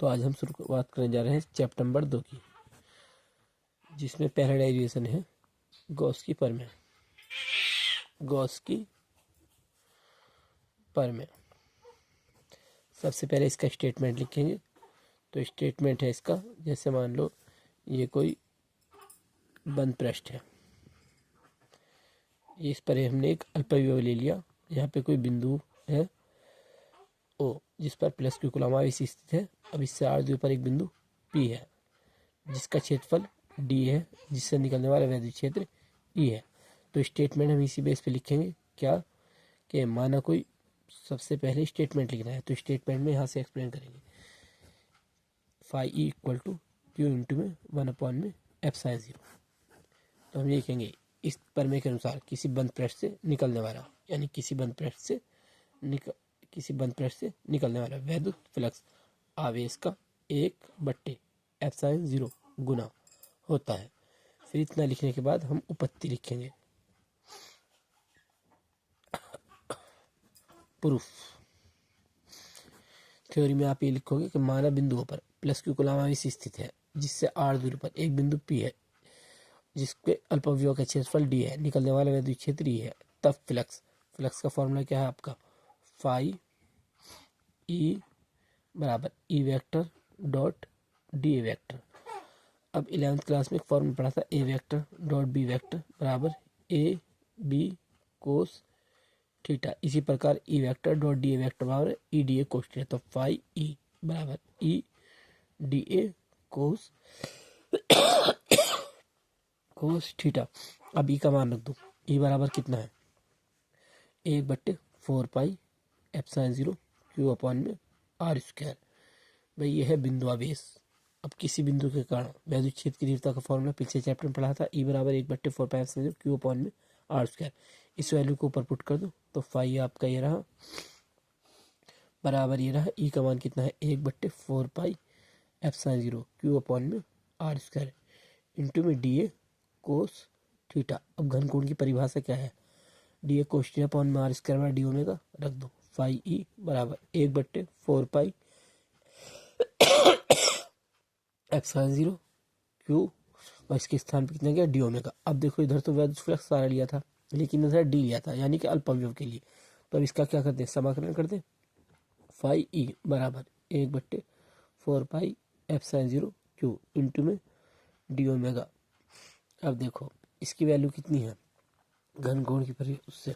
तो आज हम शुरुआत करने जा रहे हैं चैप्टर नंबर 2 की, जिसमें पहला डेरिवेशन है गॉस की प्रमेय। गॉस की प्रमेय सबसे पहले इसका स्टेटमेंट लिखेंगे। तो स्टेटमेंट है इसका, जैसे मान लो ये कोई बंद पृष्ठ है, इस पर हमने एक अल्पविभव ले लिया। यहाँ पे कोई बिंदु है ओ, जिस पर प्लस की कुल आवेश स्थित है। अब इससे r दूरी पर एक बिंदु P है, जिसका क्षेत्रफल D है, जिससे निकलने वाला वैद्युत क्षेत्र E है। तो स्टेटमेंट हम इसी बेस पे लिखेंगे क्या, कि माना कोई, सबसे पहले स्टेटमेंट लिखना है। तो स्टेटमेंट में यहाँ से एक्सप्लेन करेंगे। Phi E equal to Q into में 1/f/0। तो हम ये लिखेंगे इस प्रमेय के अनुसार किसी बंद पृष्ठ से निकलने वाला, यानी किसी बंद पृष्ठ से निकलने वाला वैद्युत फ्लक्स आवेश का 1/f/0 गुना होता है। फिर इतना लिखने के बाद हम उपपत्ति लिखेंगे। प्रूफ थ्योरी में आप ये लिखोगे कि माना बिंदुओं पर प्लस की कुल आवेश स्थित है, जिससे r दूरी पर एक बिंदु P है, जिसके अल्पविभव का क्षेत्रफल D है, निकलने वाला वैद्युत क्षेत्र E है। तब फ्लक्स का फॉर्मूला क्या है आपका, फाई ई बराबर E vector dot D vector. अब 11th क्लास में एक फॉर्मूला पढ़ा था, A vector dot B vector बराबर ए बी कोस थीटा। इसी प्रकार E vector dot D A vector बराबर E D A cos theta. तो फाई ई बराबर E D A cos theta. अब ई का मान रख दो, ई बराबर कितना है, 1/4πε0 क्यू अपॉन में r स्क्वायर। भाई ये है बिंदु आवेश। अब किसी बिंदु के कारण वैद्युत क्षेत्र की तीव्रता का फॉर्मूला पिछले चैप्टर में पढ़ा था, ई बराबर 1/4πε0 क्यू अपॉन में r स्क्वायर। इस वैल्यू को ऊपर पुट कर दो, तो फाई आपका ये रहा बराबर ये रहा, ई का मान कितना है 1/4πε0 क्यू अपॉन में r स्क्वायर इंटू में डी ए कोस थीटा। अब घनकोण की परिभाषा क्या है, D A cos theta upon में r square by D omega रख दो। फाई ई बराबर 1/4πε0 क्यू और इसके स्थान पर कितना गया डी ओमेगा। अब देखो इधर तो वैद्युत फ्लक्स सारा लिया था, लेकिन इधर डी लिया था, यानी कि अल्पविभव के लिए। तो अब इसका क्या करते हैं, समाकलन करते हैं। फाई ई बराबर 1/4πε0 क्यू इंटू में डी ओमेगा। अब देखो इसकी वैल्यू कितनी है घनकोण की परिभाषा उससे,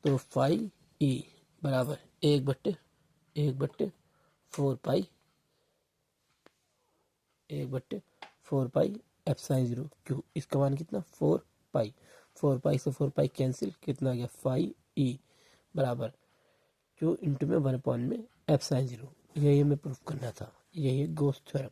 तो फाई ई बराबर 1/4πε0 क्यू। इसका मान कितना 4 पाई से 4 पाई कैंसिल, कितना आ गया फाई ई बराबर क्यू इंटू में 1/में f/0। यही हमें प्रूफ करना था, यही है गॉस थ्योरम।